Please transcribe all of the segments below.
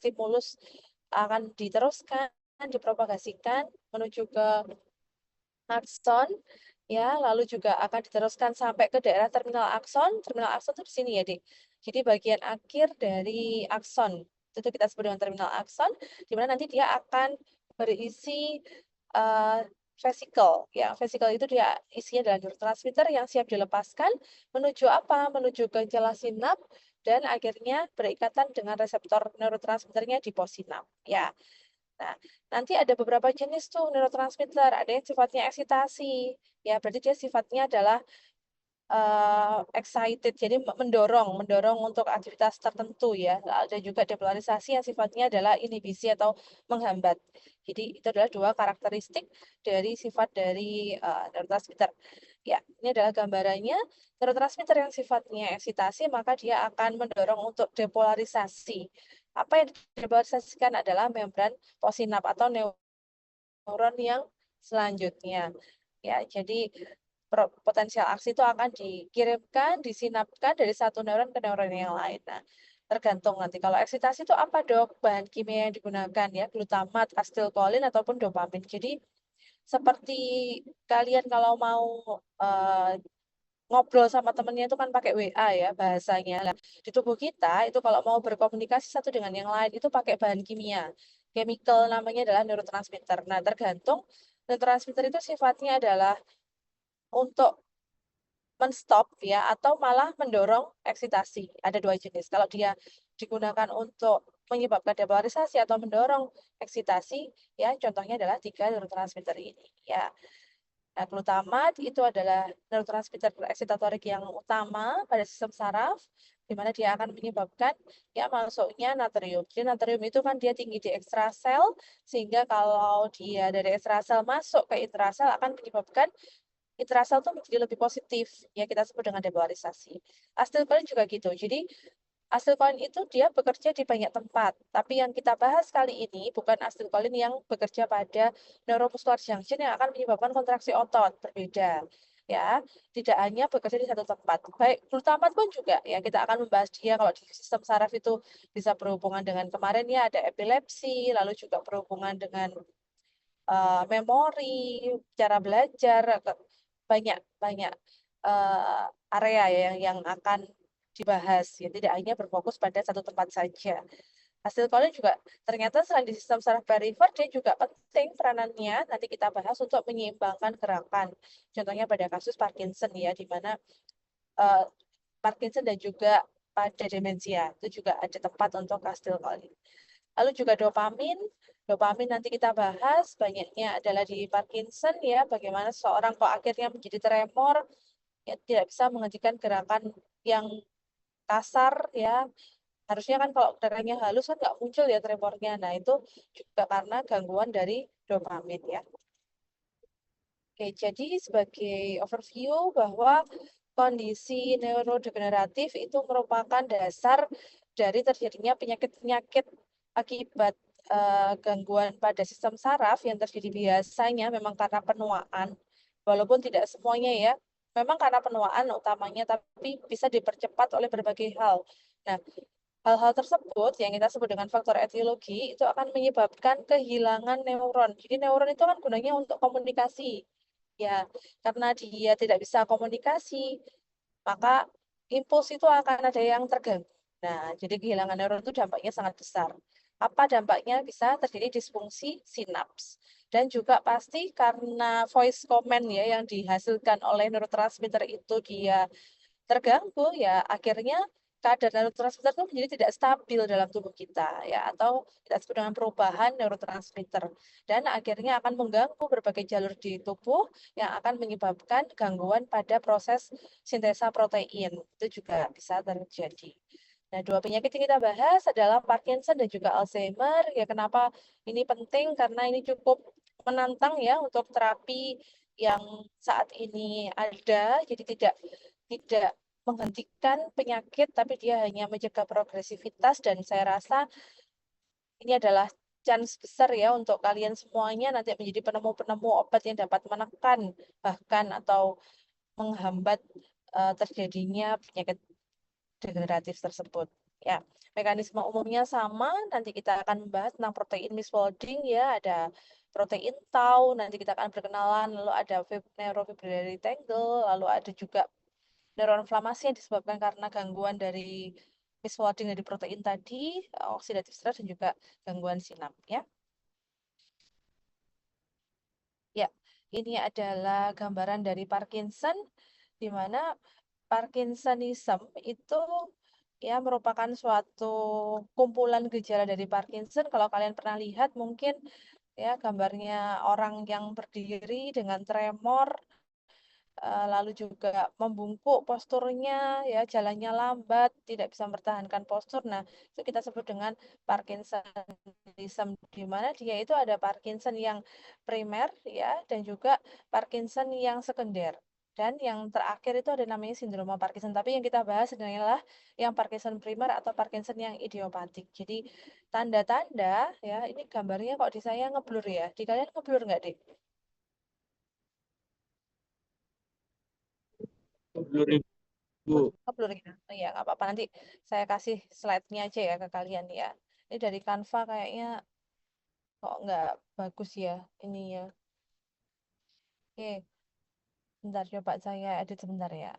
stimulus akan diteruskan, dipropagasikan menuju ke akson, ya, lalu juga akan diteruskan sampai ke daerah terminal akson. Terminal akson itu di sini ya, Dik. Jadi bagian akhir dari akson, itu kita sebut dengan terminal akson, di mana nanti dia akan berisi uh, vesikel. Ya, vesikel itu dia isinya adalah neurotransmitter yang siap dilepaskan menuju apa? Menuju ke celah sinap dan akhirnya berikatan dengan reseptor neurotransmitternya di possinap. Ya, nah, nanti ada beberapa jenis tuh neurotransmitter, ada yang sifatnya eksitasi, ya berarti dia sifatnya adalah excited, jadi mendorong untuk aktivitas tertentu ya. Ada juga depolarisasi yang sifatnya adalah inhibisi atau menghambat. Jadi itu adalah dua karakteristik dari sifat dari neurotransmitter. Ya, ini adalah gambarannya. Neurotransmitter yang sifatnya eksitasi, maka dia akan mendorong untuk depolarisasi. Apa yang dipolarisasikan adalah membran possinap atau neuron yang selanjutnya. Ya, jadi potensial aksi itu akan dikirimkan, disinapkan dari satu neuron ke neuron yang lain. Nah, tergantung nanti. Kalau eksitasi itu apa, Dok? Bahan kimia yang digunakan ya, glutamat, asetilkolin ataupun dopamin. Jadi seperti kalian kalau mau eh, ngobrol sama temennya itu kan pakai WA ya bahasanya. Nah, di tubuh kita itu kalau mau berkomunikasi satu dengan yang lain itu pakai bahan kimia. Chemical namanya adalah neurotransmitter. Nah, tergantung neurotransmitter itu sifatnya adalah untuk menstop ya atau malah mendorong eksitasi. Ada dua jenis. Kalau dia digunakan untuk menyebabkan depolarisasi atau mendorong eksitasi, ya contohnya adalah tiga neurotransmitter ini. Ya, nah, glutamat itu adalah neurotransmitter eksitatorik yang utama pada sistem saraf, di mana dia akan menyebabkan ya masuknya natrium. Jadi natrium itu kan dia tinggi di ekstrasel, sehingga kalau dia dari ekstrasel masuk ke intrasel akan menyebabkan intrasel tuh menjadi lebih positif, ya kita sebut dengan depolarisasi. Asetilkolin juga gitu. Jadi asetilkolin itu dia bekerja di banyak tempat, tapi yang kita bahas kali ini bukan asetilkolin yang bekerja pada neuromuscular junction yang akan menyebabkan kontraksi otot, berbeda. Ya, tidak hanya bekerja di satu tempat. Baik, glutamat pun juga ya kita akan membahas dia kalau di sistem saraf itu bisa berhubungan dengan kemarin ya ada epilepsi, lalu juga berhubungan dengan memori, cara belajar, banyak banyak area ya yang akan dibahas ya tidak hanya berfokus pada satu tempat saja. Hasil kolin juga ternyata selain di sistem saraf perifer dia juga penting peranannya nanti kita bahas untuk menyeimbangkan gerakan. Contohnya pada kasus Parkinson ya di mana eh, Parkinson dan juga pada demensia itu juga ada tempat untuk acetilcolin. Lalu juga dopamin. Dopamin nanti kita bahas banyaknya adalah di Parkinson ya, bagaimana seorang kok akhirnya menjadi tremor, ya tidak bisa menghentikan gerakan yang kasar ya. Harusnya kan kalau gerakannya halus kan nggak muncul ya tremornya. Nah itu juga karena gangguan dari dopamin ya. Oke, jadi sebagai overview bahwa kondisi neurodegeneratif itu merupakan dasar dari terjadinya penyakit-penyakit akibat gangguan pada sistem saraf yang terjadi biasanya memang karena penuaan, walaupun tidak semuanya ya, memang karena penuaan utamanya, tapi bisa dipercepat oleh berbagai hal. Nah, hal-hal tersebut yang kita sebut dengan faktor etiologi itu akan menyebabkan kehilangan neuron. Jadi neuron itu kan gunanya untuk komunikasi. Ya, karena dia tidak bisa komunikasi, maka impuls itu akan ada yang terganggu. Nah, jadi kehilangan neuron itu dampaknya sangat besar. Apa dampaknya? Bisa terjadi disfungsi sinaps. Dan juga pasti karena voice command ya yang dihasilkan oleh neurotransmitter itu dia terganggu ya akhirnya kadar neurotransmitter itu menjadi tidak stabil dalam tubuh kita ya atau kita sebut dengan perubahan neurotransmitter dan akhirnya akan mengganggu berbagai jalur di tubuh yang akan menyebabkan gangguan pada proses sintesa protein itu juga bisa terjadi. Nah, dua penyakit yang kita bahas adalah Parkinson dan juga Alzheimer. Ya, kenapa ini penting? Karena ini cukup menantang ya untuk terapi yang saat ini ada. Jadi tidak menghentikan penyakit, tapi dia hanya mencegah progresivitas dan saya rasa ini adalah chance besar ya untuk kalian semuanya nanti menjadi penemu-penemu obat yang dapat menekan bahkan atau menghambat terjadinya penyakit degeneratif tersebut. Ya, mekanisme umumnya sama. Nanti kita akan membahas tentang protein misfolding ya. Ada protein tau. Nanti kita akan berkenalan. Lalu ada neurofibrillary tangle. Lalu ada juga neuroinflamasi yang disebabkan karena gangguan dari misfolding dari protein tadi, oxidative stress dan juga gangguan sinap ya. Ya, ini adalah gambaran dari Parkinson di mana Parkinsonism itu ya merupakan suatu kumpulan gejala dari Parkinson. Kalau kalian pernah lihat mungkin ya gambarnya orang yang berdiri dengan tremor, lalu juga membungkuk posturnya, ya jalannya lambat, tidak bisa mempertahankan postur. Nah, itu kita sebut dengan Parkinsonism, di mana dia itu ada Parkinson yang primer ya dan juga Parkinson yang sekunder. Dan yang terakhir itu ada namanya sindroma Parkinson. Tapi yang kita bahas adalah yang Parkinson primer atau Parkinson yang idiopatik. Jadi tanda-tanda ya, ini gambarnya kok di saya ngeblur ya. Di kalian ngeblur nggak, Dik? 20.000. Upload ya. Oh, ya, nggak apa-apa. Nanti saya kasih slide-nya aja ya ke kalian ya. Ini dari Canva kayaknya kok nggak bagus ya ini ya. Oke, bentar coba saya edit sebentar ya.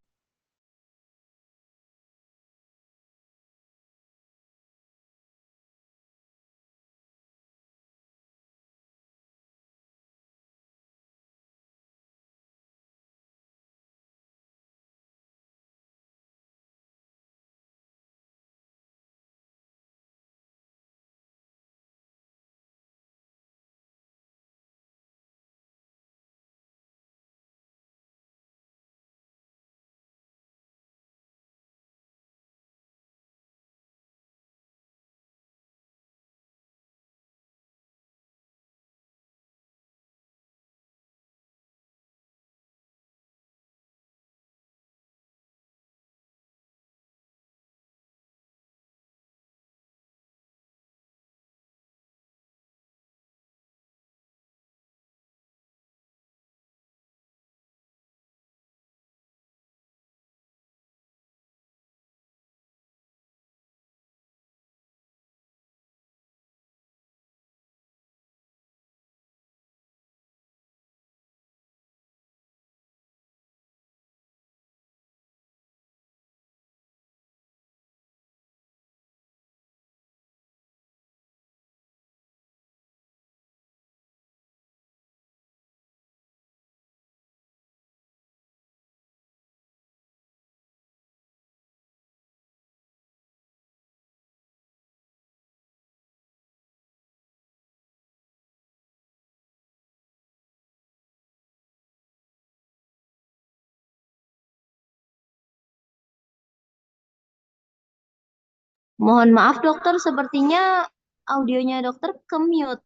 Mohon maaf dokter, sepertinya audionya dokter ke-mute.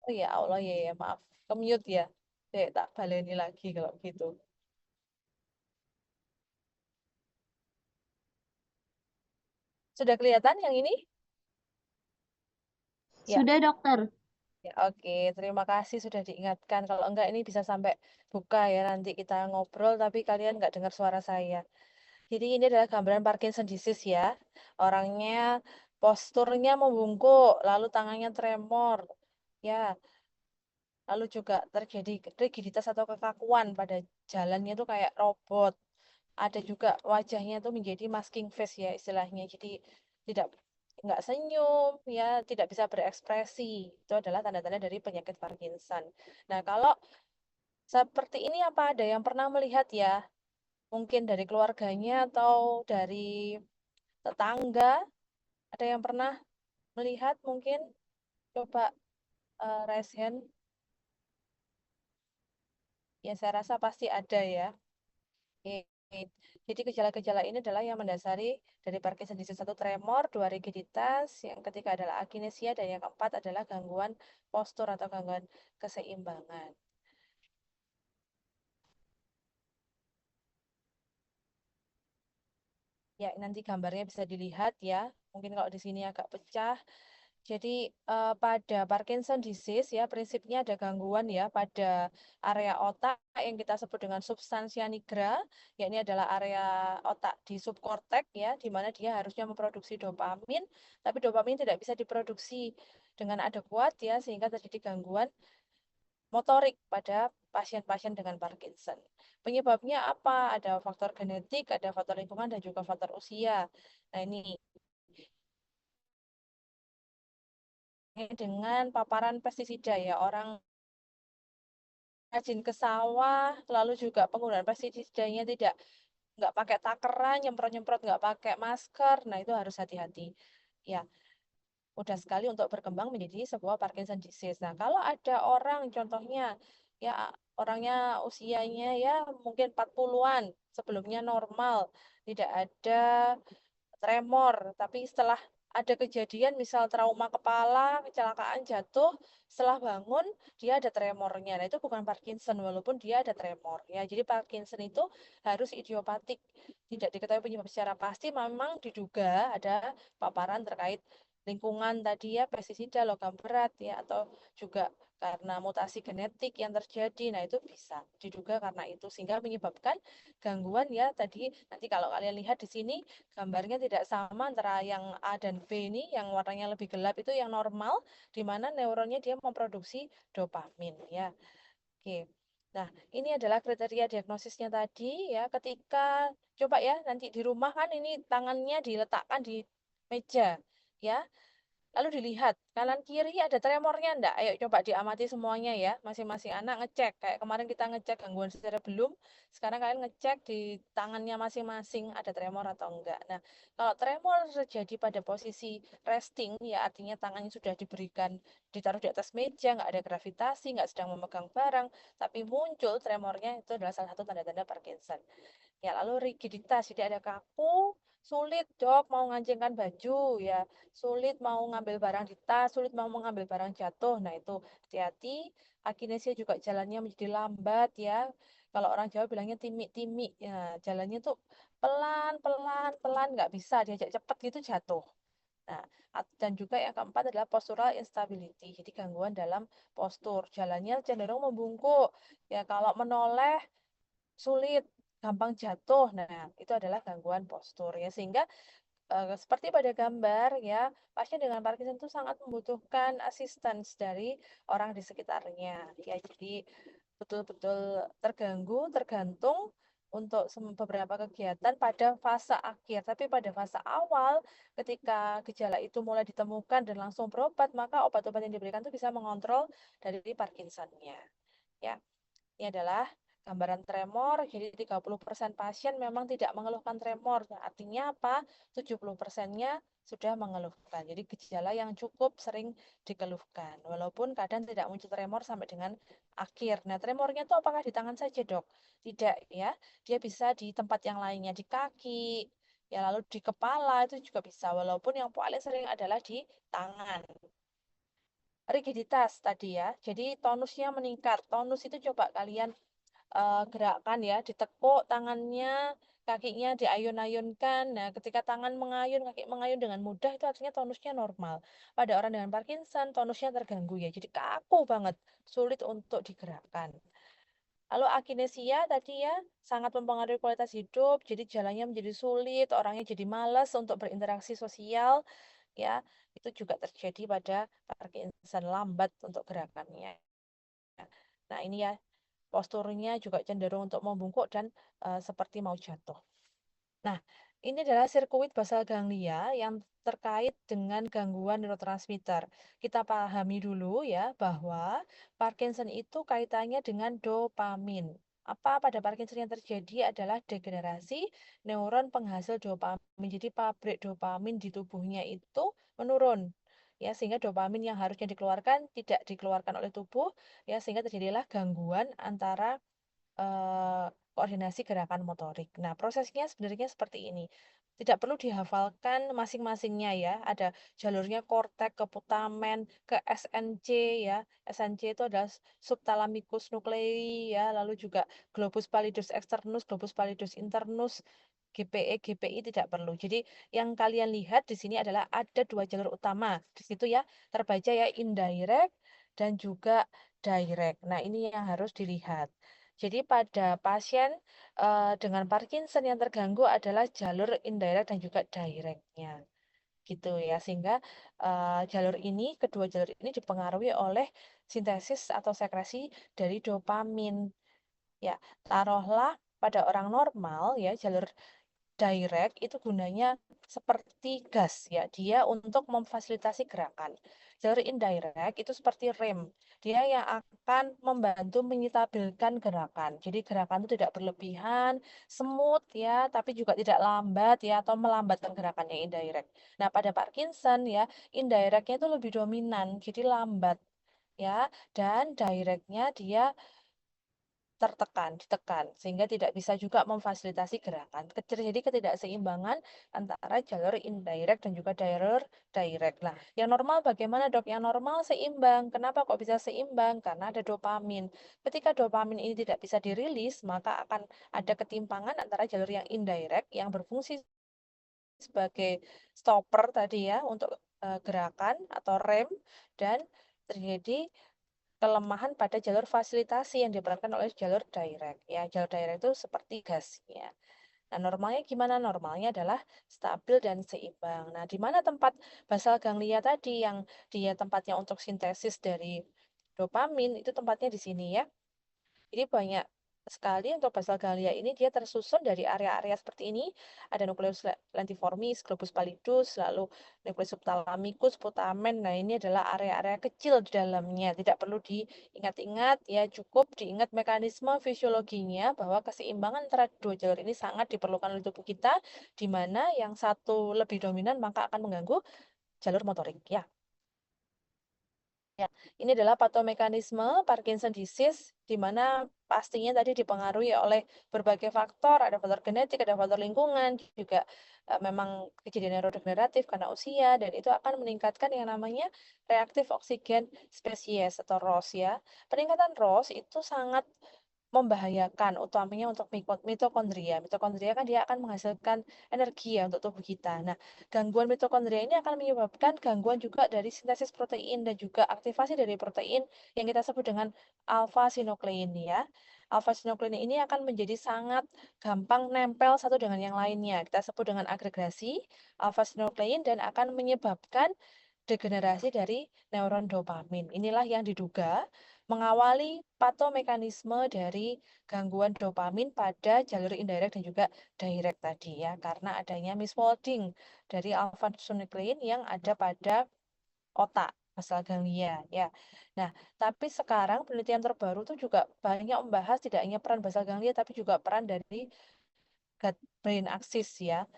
Oh ya Allah ya, ya maaf. Kemute ya. Tak baleni lagi kalau gitu. Sudah kelihatan yang ini? Ya. Sudah dokter. Ya, oke, terima kasih sudah diingatkan. Kalau enggak ini bisa sampai buka ya nanti kita ngobrol tapi kalian nggak dengar suara saya. Jadi ini adalah gambaran Parkinson disease ya. Orangnya posturnya membungkuk, lalu tangannya tremor. Ya, lalu juga terjadi rigiditas atau kekakuan pada jalannya itu kayak robot. Ada juga wajahnya itu menjadi masking face ya istilahnya. Jadi tidak nggak senyum, ya tidak bisa berekspresi. Itu adalah tanda-tanda dari penyakit Parkinson. Nah, kalau seperti ini apa ada yang pernah melihat ya? Mungkin dari keluarganya atau dari tetangga, ada yang pernah melihat mungkin? Coba raise hand. Ya, saya rasa pasti ada ya. Oke. Jadi gejala-gejala ini adalah yang mendasari dari Parkinson disease. Satu tremor, dua rigiditas, yang ketiga adalah akinesia, dan yang keempat adalah gangguan postur atau gangguan keseimbangan. Ya, nanti gambarnya bisa dilihat ya. Mungkin kalau di sini agak pecah. Jadi pada Parkinson disease ya prinsipnya ada gangguan ya pada area otak yang kita sebut dengan substansia nigra, ya ini adalah area otak di subkortek ya, di mana dia harusnya memproduksi dopamin, tapi dopamin tidak bisa diproduksi dengan adekuat ya, sehingga terjadi gangguan motorik pada pasien-pasien dengan Parkinson. Penyebabnya apa? Ada faktor genetik, ada faktor lingkungan, dan juga faktor usia. Nah ini dengan paparan pestisida ya, orang rajin ke sawah, lalu juga penggunaan pestisidanya nggak pakai takeran, nyemprot-nyemprot nggak pakai masker, nah itu harus hati-hati. Ya, mudah sekali untuk berkembang menjadi sebuah Parkinson disease. Nah, kalau ada orang contohnya ya orangnya usianya ya mungkin 40-an, sebelumnya normal, tidak ada tremor, tapi setelah ada kejadian misal trauma kepala, kecelakaan jatuh, setelah bangun dia ada tremornya. Nah, itu bukan Parkinson walaupun dia ada tremor ya. Jadi Parkinson itu harus idiopatik. Tidak diketahui penyebab secara pasti, memang diduga ada paparan terkait lingkungan tadi ya, pestisida, logam berat ya, atau juga karena mutasi genetik yang terjadi. Nah, itu bisa diduga karena itu sehingga menyebabkan gangguan ya tadi. Nanti kalau kalian lihat di sini gambarnya tidak sama antara yang A dan B ini, yang warnanya lebih gelap itu yang normal, di mana neuronnya dia memproduksi dopamin ya. Oke. Nah, ini adalah kriteria diagnosisnya tadi ya. Ketika coba ya nanti di rumah kan ini tangannya diletakkan di meja ya. Lalu dilihat kanan kiri ada tremornya enggak? Ayo coba diamati semuanya ya. Masing-masing anak ngecek. Kayak kemarin kita ngecek gangguan cerebellum, sekarang kalian ngecek di tangannya masing-masing ada tremor atau enggak. Nah, kalau tremor terjadi pada posisi resting, ya artinya tangannya sudah ditaruh di atas meja, nggak ada gravitasi, nggak sedang memegang barang, tapi muncul tremornya, itu adalah salah satu tanda-tanda Parkinson. Ya, lalu rigiditas, jadi ada kaku, sulit dok mau ngancingkan baju ya, sulit mau ngambil barang di tas, sulit mau mengambil barang jatuh. Nah, itu hati-hati. Akinesia juga jalannya menjadi lambat ya. Kalau orang Jawa bilangnya timik-timik ya, jalannya tuh pelan, pelan, pelan, nggak bisa diajak cepet gitu jatuh. Nah, dan juga yang keempat adalah postural instability. Jadi gangguan dalam postur. Jalannya cenderung membungkuk. Ya, kalau menoleh sulit, gampang jatuh. Nah, itu adalah gangguan postur ya. Sehingga seperti pada gambar ya, pasien dengan Parkinson itu sangat membutuhkan assistance dari orang di sekitarnya. Ya, jadi betul-betul terganggu, tergantung untuk beberapa kegiatan pada fase akhir. Tapi pada fase awal, ketika gejala itu mulai ditemukan dan langsung berobat, maka obat-obat yang diberikan itu bisa mengontrol dari Parkinson-nya. Ya. Ini adalah gambaran tremor, jadi 30% pasien memang tidak mengeluhkan tremor. Nah, artinya apa? 70%-nya sudah mengeluhkan. Jadi gejala yang cukup sering dikeluhkan. Walaupun kadang tidak muncul tremor sampai dengan akhir. Nah, tremornya itu apakah di tangan saja, dok? Tidak ya. Dia bisa di tempat yang lainnya, di kaki, ya lalu di kepala itu juga bisa. Walaupun yang paling sering adalah di tangan. Rigiditas tadi ya. Jadi tonusnya meningkat. Tonus itu coba kalian gerakan ya, ditekuk tangannya, kakinya diayun-ayunkan. Nah, ketika tangan mengayun, kaki mengayun dengan mudah, itu artinya tonusnya normal. Pada orang dengan Parkinson, tonusnya terganggu ya, jadi kaku banget, sulit untuk digerakkan. Lalu akinesia tadi ya, sangat mempengaruhi kualitas hidup, jadi jalannya menjadi sulit, orangnya jadi malas untuk berinteraksi sosial, ya, itu juga terjadi pada Parkinson, lambat untuk gerakannya. Nah, ini ya, posturnya juga cenderung untuk membungkuk dan seperti mau jatuh. Nah, ini adalah sirkuit basal ganglia yang terkait dengan gangguan neurotransmitter. Kita pahami dulu ya bahwa Parkinson itu kaitannya dengan dopamin. Apa pada Parkinson yang terjadi adalah degenerasi neuron penghasil dopamin. Jadi pabrik dopamin di tubuhnya itu menurun. Ya, sehingga dopamin yang harusnya dikeluarkan tidak dikeluarkan oleh tubuh, ya sehingga terjadilah gangguan antara koordinasi gerakan motorik. Nah, prosesnya sebenarnya seperti ini. Tidak perlu dihafalkan masing-masingnya ya. Ada jalurnya kortek ke putamen, ke SNC ya. SNC itu adalah subthalamikus nuclei ya, lalu juga globus pallidus externus, globus pallidus internus. GPE, GPI tidak perlu. Jadi yang kalian lihat di sini adalah ada 2 jalur utama. Di situ ya terbaca ya indirect dan juga direct. Nah, ini yang harus dilihat. Jadi pada pasien dengan Parkinson yang terganggu adalah jalur indirect dan juga directnya. Gitu ya. Sehingga kedua jalur ini dipengaruhi oleh sintesis atau sekresi dari dopamin. Ya, taruhlah pada orang normal ya jalur direct itu gunanya seperti gas ya, dia untuk memfasilitasi gerakan. Jalur indirect itu seperti rem, dia yang akan membantu menyitabilkan gerakan. Jadi gerakan itu tidak berlebihan, smooth ya, tapi juga tidak lambat ya, atau melambatkan gerakannya indirect. Nah, pada Parkinson ya, indirectnya itu lebih dominan, jadi lambat ya, dan directnya dia ditekan, sehingga tidak bisa juga memfasilitasi gerakan. Terjadi ketidakseimbangan antara jalur indirect dan juga jalur direct. Nah, yang normal bagaimana dok? Yang normal seimbang. Kenapa kok bisa seimbang? Karena ada dopamin. Ketika dopamin ini tidak bisa dirilis, maka akan ada ketimpangan antara jalur yang indirect yang berfungsi sebagai stopper tadi ya untuk gerakan atau rem, dan terjadi kelemahan pada jalur fasilitasi yang diperankan oleh jalur direct. Ya, jalur direct itu seperti gasnya. Nah, normalnya gimana? Normalnya adalah stabil dan seimbang. Nah, di mana tempat basal ganglia tadi yang dia tempatnya untuk sintesis dari dopamin, itu tempatnya di sini ya. Jadi banyak sekali untuk basal ganglia ini dia tersusun dari area-area seperti ini. Ada nukleus lentiformis, globus pallidus, lalu nukleus subthalamicus, putamen. Nah, ini adalah area-area kecil di dalamnya. Tidak perlu diingat-ingat, ya cukup diingat mekanisme fisiologinya bahwa keseimbangan antara dua jalur ini sangat diperlukan oleh tubuh kita, di mana yang satu lebih dominan maka akan mengganggu jalur motorik. Ya. Ya, ini adalah patomekanisme Parkinson disease, di mana pastinya tadi dipengaruhi oleh berbagai faktor, ada faktor genetik, ada faktor lingkungan, juga memang kejadian neurodegeneratif karena usia, dan itu akan meningkatkan yang namanya reaktif oksigen spesies atau ROS ya. Peningkatan ROS itu sangat membahayakan, utamanya untuk mitokondria. Mitokondria kan dia akan menghasilkan energi ya untuk tubuh kita. Nah, gangguan mitokondria ini akan menyebabkan gangguan juga dari sintesis protein dan juga aktivasi dari protein yang kita sebut dengan alfa-sinuklein ya. Alfa-sinuklein ini akan menjadi sangat gampang nempel satu dengan yang lainnya. Kita sebut dengan agregasi alfa-sinuklein dan akan menyebabkan degenerasi dari neuron dopamin. Inilah yang diduga mengawali patomekanisme dari gangguan dopamin pada jalur indirect dan juga direct tadi ya, karena adanya misfolding dari alpha-synuclein yang ada pada otak basal ganglia ya. Nah, tapi sekarang penelitian terbaru itu juga banyak membahas tidak hanya peran basal ganglia tapi juga peran dari gut brain axis ya.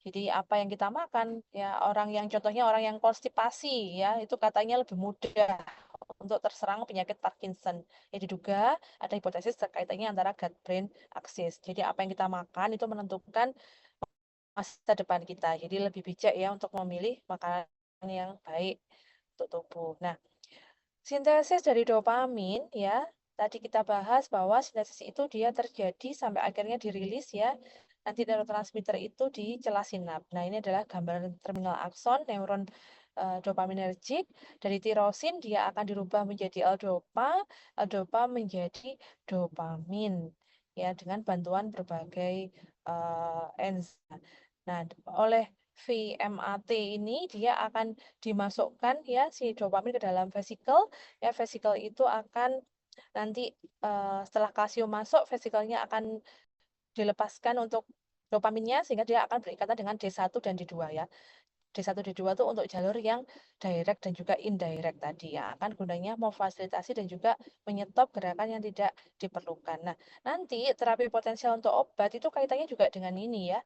Jadi apa yang kita makan ya, orang yang contohnya orang yang konstipasi ya, itu katanya lebih mudah untuk terserang penyakit Parkinson. Ya diduga ada hipotesis terkaitannya antara gut brain axis. Jadi apa yang kita makan itu menentukan masa depan kita. Jadi lebih bijak ya untuk memilih makanan yang baik untuk tubuh. Nah, sintesis dari dopamin ya, tadi kita bahas bahwa sintesis itu dia terjadi sampai akhirnya dirilis ya. Nanti neurotransmitter itu di celah sinap. Nah, ini adalah gambaran terminal akson neuron dopaminergic. Dari tirosin dia akan dirubah menjadi L-dopa, L-dopa menjadi dopamin ya dengan bantuan berbagai enzim. Nah, oleh VMAT ini dia akan dimasukkan ya si dopamin ke dalam vesikel. Ya, vesikel itu akan nanti setelah kalsium masuk, vesikelnya akan dilepaskan untuk dopaminnya sehingga dia akan berikatan dengan D1 dan D2 ya. D1 D2 itu untuk jalur yang direct dan juga indirect tadi ya. Akan gunanya memfasilitasi dan juga menyetop gerakan yang tidak diperlukan. Nah, nanti terapi potensial untuk obat itu kaitannya juga dengan ini ya.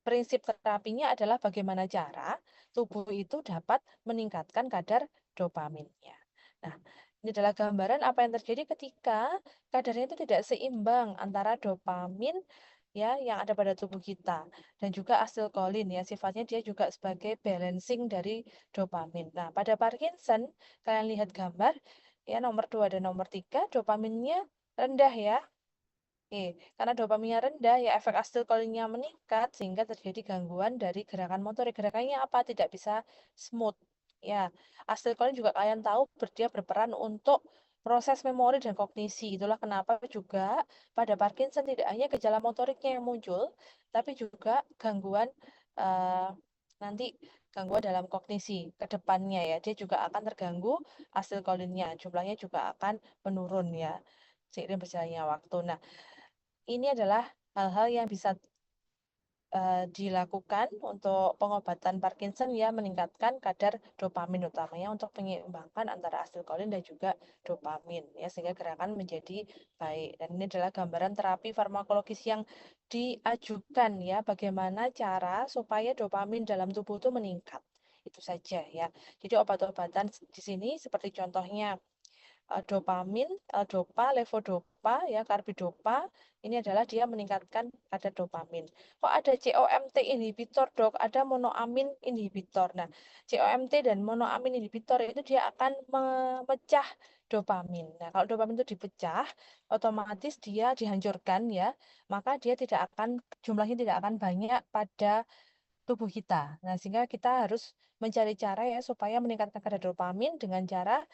Prinsip terapinya adalah bagaimana cara tubuh itu dapat meningkatkan kadar dopaminnya. Nah, ini adalah gambaran apa yang terjadi ketika kadarnya itu tidak seimbang antara dopamin ya yang ada pada tubuh kita dan juga asetilkolin ya, sifatnya dia juga sebagai balancing dari dopamin. Nah, pada Parkinson kalian lihat gambar ya nomor 2 dan nomor 3 dopaminnya rendah ya. Karena dopaminnya rendah, ya efek asetilkolinnya meningkat sehingga terjadi gangguan dari gerakan motorik. Gerakannya apa? Tidak bisa smooth. Ya, asetilkolin juga kalian tahu dia berperan untuk proses memori dan kognisi. Itulah kenapa juga pada Parkinson tidak hanya gejala motoriknya yang muncul, tapi juga gangguan nanti gangguan dalam kognisi ke depannya ya. Dia juga akan terganggu asetilkolinnya. Jumlahnya juga akan menurun ya seiring berjalannya waktu. Nah, ini adalah hal-hal yang bisa dilakukan untuk pengobatan Parkinson ya, meningkatkan kadar dopamin utamanya untuk menyeimbangkan antara asetilkolin dan juga dopamin ya, sehingga gerakan menjadi baik. Dan ini adalah gambaran terapi farmakologis yang diajukan ya, bagaimana cara supaya dopamin dalam tubuh itu meningkat. Itu saja ya. Jadi obat-obatan di sini seperti contohnya dopamin, L-dopa, levodopa, ya, karbidopa, ini adalah dia meningkatkan kadar dopamin. Kok ada COMT inhibitor, dok? Ada monoamin inhibitor. Nah, COMT dan monoamin inhibitor itu dia akan memecah dopamin. Nah, kalau dopamin itu dipecah, otomatis dia dihancurkan ya, maka dia tidak akan, jumlahnya tidak akan banyak pada tubuh kita. Nah, sehingga kita harus mencari cara ya supaya meningkatkan kadar dopamin dengan cara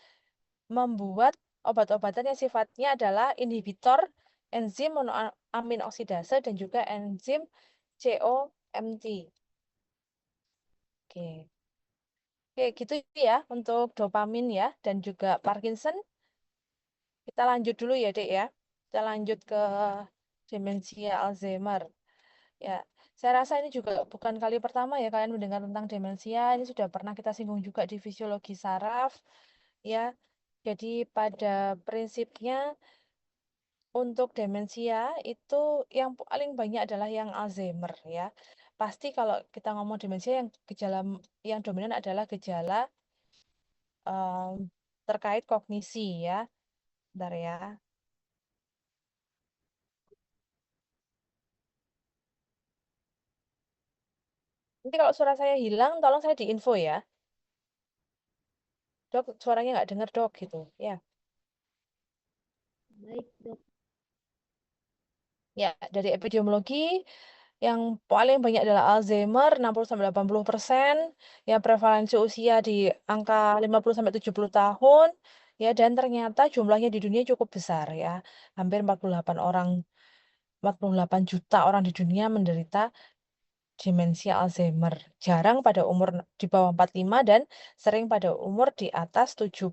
membuat obat-obatan yang sifatnya adalah inhibitor enzim monoamin oksidase dan juga enzim COMT. Oke. Oke, gitu ya untuk dopamin ya dan juga Parkinson. Kita lanjut dulu ya, Dek ya. Kita lanjut ke demensia Alzheimer. Ya, saya rasa ini juga bukan kali pertama ya kalian mendengar tentang demensia. Ini sudah pernah kita singgung juga di fisiologi saraf. Ya, jadi pada prinsipnya untuk demensia itu yang paling banyak adalah yang Alzheimer ya. Pasti kalau kita ngomong demensia yang gejala yang dominan adalah gejala terkait kognisi ya. Bentar ya. Nanti kalau suara saya hilang, tolong saya diinfo ya. Dok, suaranya nggak dengar dok gitu. Ya, Baik, dok. ya dari epidemiologi yang paling banyak adalah Alzheimer 60-80%, ya prevalensi usia di angka 50-70 tahun, ya dan ternyata jumlahnya di dunia cukup besar ya. Hampir 48 juta orang di dunia menderita demensia Alzheimer. Jarang pada umur di bawah 45 dan sering pada umur di atas 70.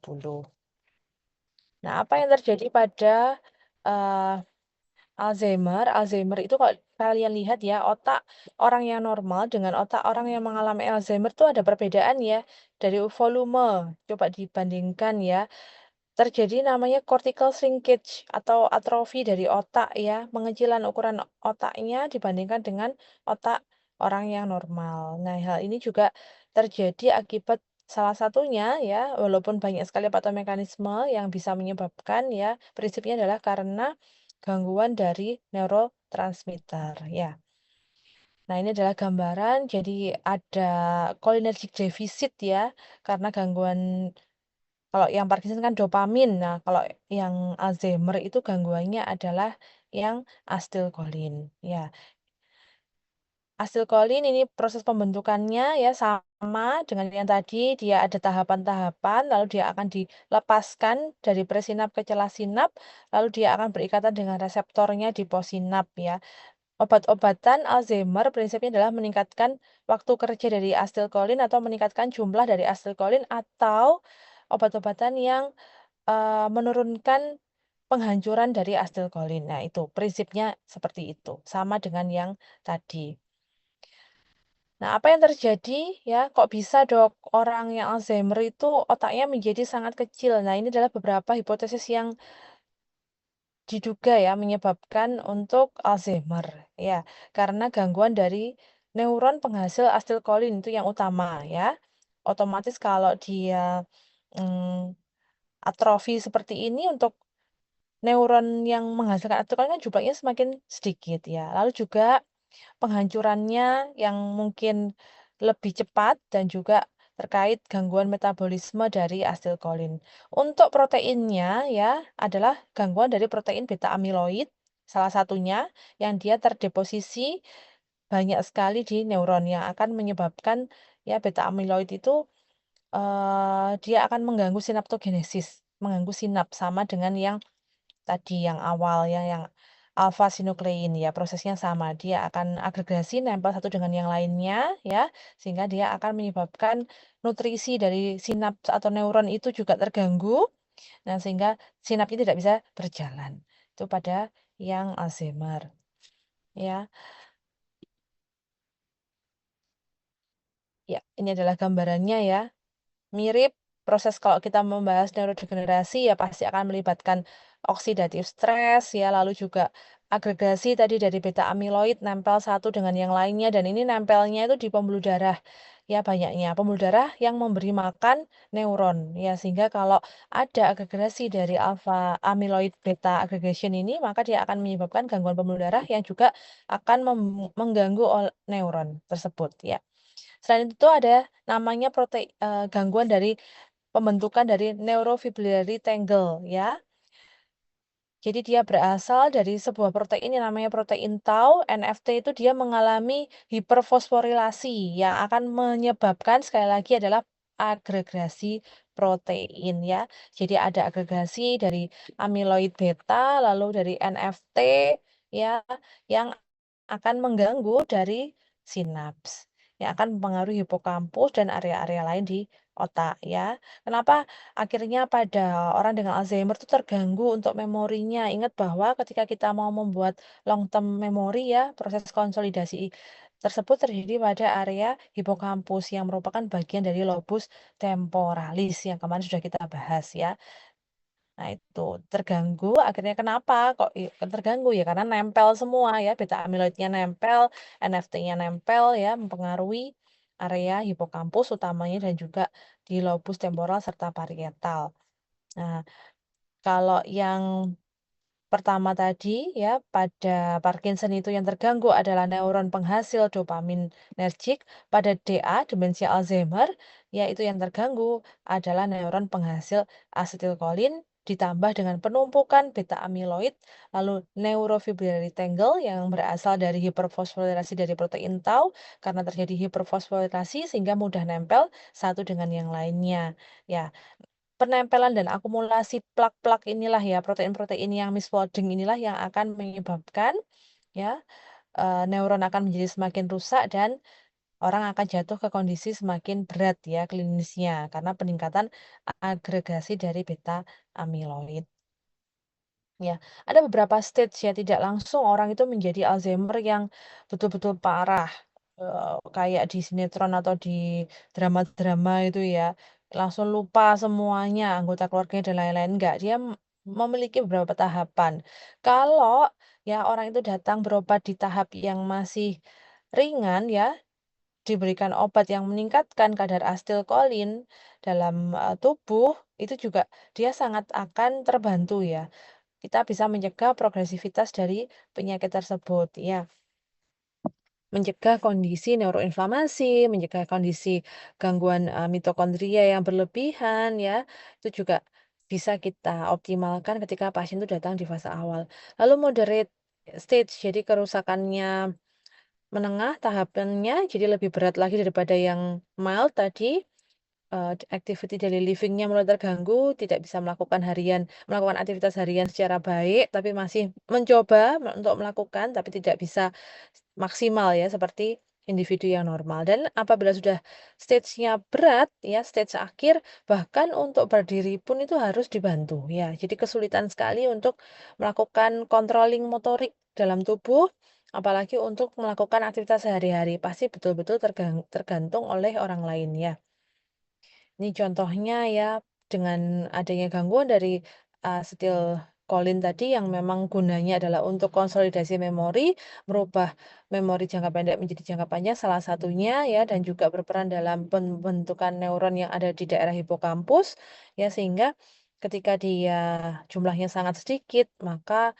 Nah, apa yang terjadi pada uh, Alzheimer? Alzheimer itu kalau kalian lihat ya, otak orang yang normal dengan otak orang yang mengalami Alzheimer itu ada perbedaan ya. Dari volume, coba dibandingkan ya. Terjadi namanya cortical shrinkage atau atrofi dari otak ya, mengecilan ukuran otaknya dibandingkan dengan otak orang yang normal. Nah, hal ini juga terjadi akibat salah satunya ya, walaupun banyak sekali patomekanisme yang bisa menyebabkan ya, prinsipnya adalah karena gangguan dari neurotransmitter ya. Nah, ini adalah gambaran, jadi ada cholinergic deficit ya, karena gangguan kalau yang Parkinson kan dopamin. Nah, kalau yang Alzheimer itu gangguannya adalah yang asetilkolin. Ya, asetilkolin ini proses pembentukannya ya sama dengan yang tadi, dia ada tahapan-tahapan, lalu dia akan dilepaskan dari presinap ke celah sinap, lalu dia akan berikatan dengan reseptornya di possinap ya. Obat-obatan Alzheimer prinsipnya adalah meningkatkan waktu kerja dari asetilkolin atau meningkatkan jumlah dari asetilkolin atau obat-obatan yang menurunkan penghancuran dari asetilkolin. Nah, itu prinsipnya seperti itu, sama dengan yang tadi. Nah, apa yang terjadi ya? Kok bisa dok orang yang Alzheimer itu otaknya menjadi sangat kecil? Nah, ini adalah beberapa hipotesis yang diduga ya menyebabkan untuk Alzheimer ya, karena gangguan dari neuron penghasil asetilkolin itu yang utama ya. Otomatis kalau dia atrofi seperti ini untuk neuron yang menghasilkan asetilkolin kan jumlahnya semakin sedikit ya. Lalu juga penghancurannya yang mungkin lebih cepat dan juga terkait gangguan metabolisme dari asetilkolin. Untuk proteinnya ya adalah gangguan dari protein beta amiloid salah satunya yang dia terdeposisi banyak sekali di neuron yang akan menyebabkan ya beta amiloid itu dia akan mengganggu sinaptogenesis, mengganggu sinaps sama dengan yang tadi yang awal yang alpha sinuklein ya prosesnya sama. Dia akan agregasi nempel satu dengan yang lainnya ya sehingga dia akan menyebabkan nutrisi dari sinaps atau neuron itu juga terganggu. Nah, sehingga sinapsnya tidak bisa berjalan. Itu pada yang Alzheimer ya. Ya, ini adalah gambarannya ya. Mirip proses kalau kita membahas neurodegenerasi ya pasti akan melibatkan oksidatif stres ya, lalu juga agregasi tadi dari beta amiloid nempel satu dengan yang lainnya dan ini nempelnya itu di pembuluh darah ya banyaknya. Pembuluh darah yang memberi makan neuron ya sehingga kalau ada agregasi dari alpha amyloid beta aggregation ini maka dia akan menyebabkan gangguan pembuluh darah yang juga akan mengganggu neuron tersebut ya. Selain itu ada namanya gangguan dari pembentukan dari neurofibrillary tangle ya. Jadi dia berasal dari sebuah protein yang namanya protein tau. NFT itu dia mengalami hiperfosforilasi yang akan menyebabkan sekali lagi adalah agregasi protein ya. Jadi ada agregasi dari amyloid beta lalu dari NFT ya yang akan mengganggu dari sinaps yang akan mempengaruhi hipokampus dan area-area lain di otak ya. Kenapa akhirnya pada orang dengan Alzheimer itu terganggu untuk memorinya? Ingat bahwa ketika kita mau membuat long term memory ya, proses konsolidasi tersebut terjadi pada area hipokampus yang merupakan bagian dari lobus temporalis yang kemarin sudah kita bahas ya. Nah, itu terganggu akhirnya kenapa kok terganggu ya karena nempel semua ya beta amiloidnya nempel, NFT-nya nempel ya mempengaruhi area hipokampus utamanya dan juga di lobus temporal serta parietal. Nah, kalau yang pertama tadi ya pada Parkinson itu yang terganggu adalah neuron penghasil dopaminergic, pada DA demensia Alzheimer yaitu yang terganggu adalah neuron penghasil asetilkolin ditambah dengan penumpukan beta amiloid lalu neurofibrillary tangle yang berasal dari hiperfosforilasi dari protein tau karena terjadi hiperfosforilasi sehingga mudah nempel satu dengan yang lainnya ya. Penempelan dan akumulasi plak-plak inilah ya, protein-protein yang misfolding inilah yang akan menyebabkan ya neuron akan menjadi semakin rusak dan orang akan jatuh ke kondisi semakin berat ya klinisnya karena peningkatan agregasi dari beta amiloid. Ya, ada beberapa stage ya tidak langsung orang itu menjadi Alzheimer yang betul-betul parah. Kayak di sinetron atau di drama-drama itu ya, langsung lupa semuanya, anggota keluarganya dan lain-lain. Enggak, dia memiliki beberapa tahapan. Kalau ya orang itu datang berobat di tahap yang masih ringan ya, diberikan obat yang meningkatkan kadar asetilkolin dalam tubuh, itu juga dia sangat akan terbantu ya. Kita bisa mencegah progresivitas dari penyakit tersebut ya. Mencegah kondisi neuroinflamasi, mencegah kondisi gangguan mitokondria yang berlebihan ya. Itu juga bisa kita optimalkan ketika pasien itu datang di fase awal. Lalu moderate stage, jadi kerusakannya menengah tahapannya jadi lebih berat lagi daripada yang mild tadi. Activity daily living-nya mulai terganggu, tidak bisa melakukan aktivitas harian secara baik, tapi masih mencoba untuk melakukan, tapi tidak bisa maksimal ya, seperti individu yang normal. Dan apabila sudah stage-nya berat, ya stage akhir, bahkan untuk berdiri pun itu harus dibantu ya. Jadi kesulitan sekali untuk melakukan controlling motorik dalam tubuh, apalagi untuk melakukan aktivitas sehari-hari. Pasti betul-betul tergantung oleh orang lain ya. Ini contohnya ya, dengan adanya gangguan dari asetilkolin tadi yang memang gunanya adalah untuk konsolidasi memori, merubah memori jangka pendek menjadi jangka panjang salah satunya ya, dan juga berperan dalam pembentukan neuron yang ada di daerah hipokampus ya, sehingga ketika dia jumlahnya sangat sedikit, maka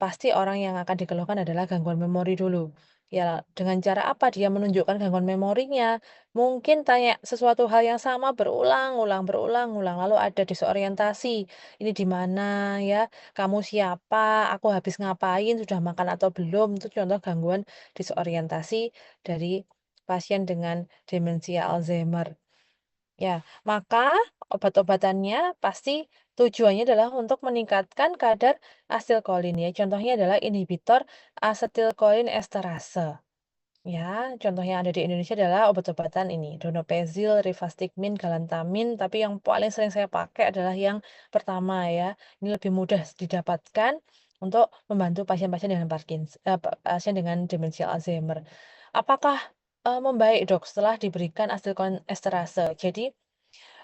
pasti orang yang akan dikeluhkan adalah gangguan memori dulu. Ya, dengan cara apa dia menunjukkan gangguan memorinya? Mungkin tanya sesuatu hal yang sama berulang-ulang, lalu ada disorientasi. Ini di mana ya? Kamu siapa? Aku habis ngapain? Sudah makan atau belum? Itu contoh gangguan disorientasi dari pasien dengan demensia Alzheimer. Ya, maka obat-obatannya pasti tujuannya adalah untuk meningkatkan kadar asetilkolin ya. Contohnya adalah inhibitor asetilkolin esterase. Ya, contoh yang ada di Indonesia adalah obat-obatan ini, donepezil, rivastigmine, galantamine, tapi yang paling sering saya pakai adalah yang pertama ya. Ini lebih mudah didapatkan untuk membantu pasien-pasien dengan pasien dengan demensia Alzheimer. Apakah membaik, Dok, setelah diberikan asetilkolin esterase? Jadi,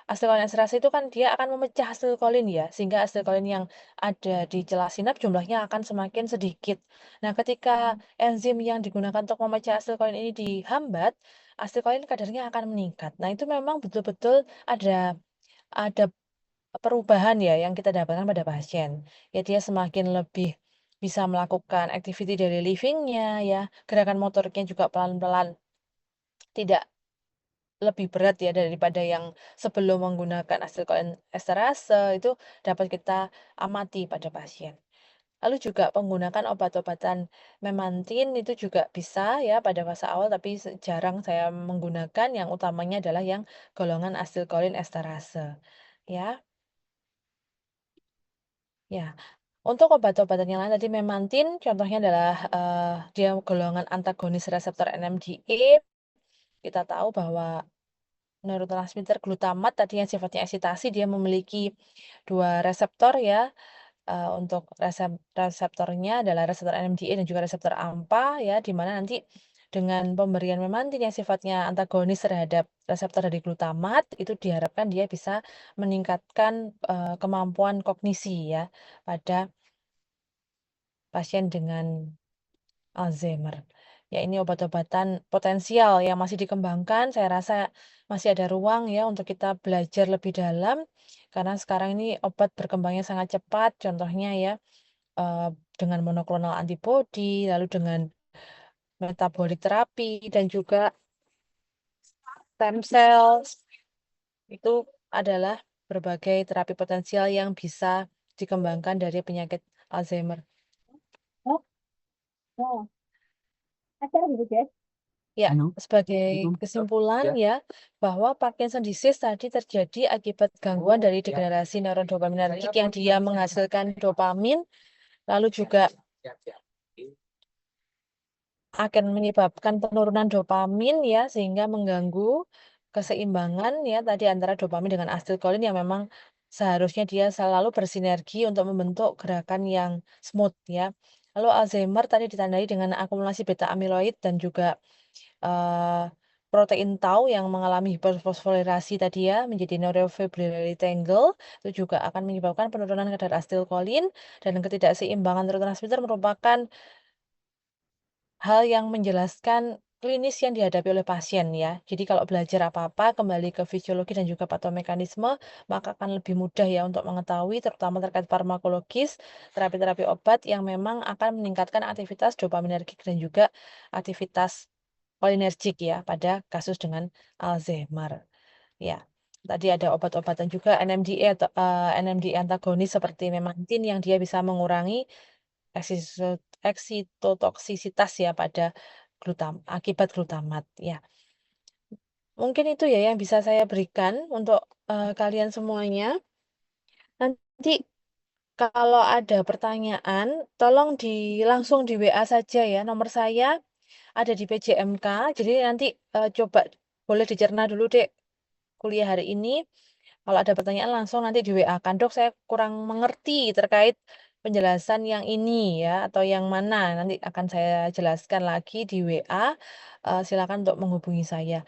asetilkolin esterase itu kan dia akan memecah asetilkolin ya, sehingga asetilkolin yang ada di celah sinap jumlahnya akan semakin sedikit. Nah, ketika enzim yang digunakan untuk memecah asetilkolin ini dihambat, asetilkolin kadarnya akan meningkat. Nah, itu memang betul-betul ada perubahan ya yang kita dapatkan pada pasien. Ya, dia semakin lebih bisa melakukan activity daily living-nya ya, gerakan motoriknya juga pelan-pelan tidak lebih berat ya daripada yang sebelum menggunakan asetilkolin esterase, itu dapat kita amati pada pasien. Lalu juga penggunaan obat-obatan memantin itu juga bisa ya pada fase awal, tapi jarang saya menggunakan, yang utamanya adalah yang golongan asetilkolin esterase. Ya, ya. Untuk obat-obatan yang lain tadi memantin, contohnya adalah dia golongan antagonis reseptor NMDA. Kita tahu bahwa neurotransmitter glutamat tadi yang sifatnya eksitasi, dia memiliki 2 reseptor ya, untuk reseptornya adalah reseptor NMDA dan juga reseptor AMPA ya, di mana nanti dengan pemberian memantin yang sifatnya antagonis terhadap reseptor dari glutamat, itu diharapkan dia bisa meningkatkan, kemampuan kognisi ya, pada pasien dengan Alzheimer. Ya, ini obat-obatan potensial yang masih dikembangkan. Saya rasa masih ada ruang ya untuk kita belajar lebih dalam, karena sekarang ini obat berkembangnya sangat cepat. Contohnya ya, eh, dengan monoklonal antibody, lalu dengan metabolik terapi, dan juga stem cells. Itu adalah berbagai terapi potensial yang bisa dikembangkan dari penyakit Alzheimer. Oh, oh. Acara gitu ya? Ya, sebagai kesimpulan ya, bahwa Parkinson disease tadi terjadi akibat gangguan dari degenerasi neuron dopaminergik yang dia menghasilkan dopamin, lalu juga akan menyebabkan penurunan dopamin ya, sehingga mengganggu keseimbangan ya tadi antara dopamin dengan asetilkolin yang memang seharusnya dia selalu bersinergi untuk membentuk gerakan yang smooth ya. Lalu Alzheimer tadi ditandai dengan akumulasi beta amiloid dan juga eh, protein tau yang mengalami hiperfosforilasi tadi ya menjadi neurofibrillary tangle, itu juga akan menyebabkan penurunan kadar asetilkolin, dan ketidakseimbangan neurotransmitter merupakan hal yang menjelaskan klinis yang dihadapi oleh pasien ya. Jadi kalau belajar apa-apa kembali ke fisiologi dan juga patomekanisme, maka akan lebih mudah ya untuk mengetahui terutama terkait farmakologis, terapi-terapi obat yang memang akan meningkatkan aktivitas dopaminergik dan juga aktivitas kolinergik ya pada kasus dengan Alzheimer. Ya. Tadi ada obat-obatan juga NMDA atau NMDA antagonis seperti memantin yang dia bisa mengurangi eksitotoksisitas ya pada akibat glutamat ya. Mungkin itu ya yang bisa saya berikan untuk kalian semuanya. Nanti kalau ada pertanyaan, tolong langsung di WA saja ya. Nomor saya ada di PJMK. Jadi nanti coba boleh dicerna dulu dek kuliah hari ini. Kalau ada pertanyaan langsung nanti di WA kan, Dok, saya kurang mengerti terkait penjelasan yang ini ya, atau yang mana. Nanti akan saya jelaskan lagi di WA. Silakan untuk menghubungi saya.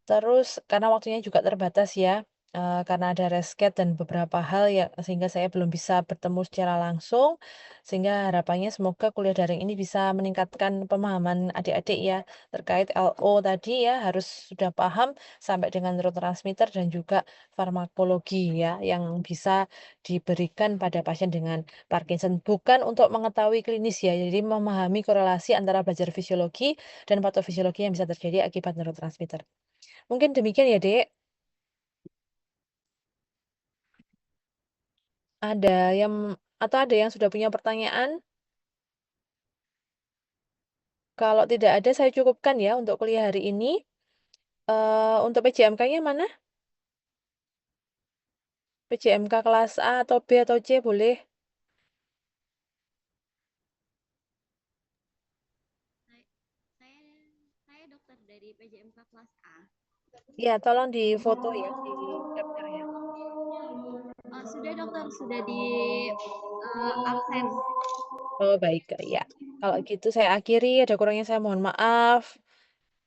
Terus karena waktunya juga terbatas ya, karena ada resket dan beberapa hal ya sehingga saya belum bisa bertemu secara langsung. Sehingga harapannya semoga kuliah daring ini bisa meningkatkan pemahaman adik-adik ya terkait LO tadi ya harus sudah paham sampai dengan neurotransmitter dan juga farmakologi ya yang bisa diberikan pada pasien dengan Parkinson. Bukan untuk mengetahui klinis ya, jadi memahami korelasi antara belajar fisiologi dan patofisiologi yang bisa terjadi akibat neurotransmitter. Mungkin demikian ya, Dek. Ada yang ada yang sudah punya pertanyaan? Kalau tidak ada, saya cukupkan ya untuk kuliah hari ini. Untuk PJMK-nya mana? PJMK kelas A atau B atau C boleh? Saya dokter dari PJMK kelas A. Ya, tolong di foto ya, di capture ya. Sudah dokter, sudah di absen. Oh, baik. Ya. Kalau gitu saya akhiri, ada kurangnya saya mohon maaf.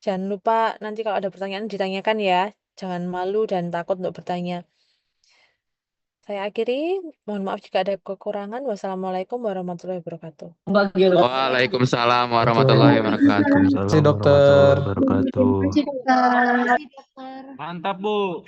Jangan lupa nanti kalau ada pertanyaan ditanyakan ya. Jangan malu dan takut untuk bertanya. Saya akhiri, mohon maaf jika ada kekurangan. Wassalamualaikum warahmatullahi wabarakatuh. Waalaikumsalam warahmatullahi wabarakatuh. Terima kasih dokter. Terima kasih dokter. Mantap, Bu.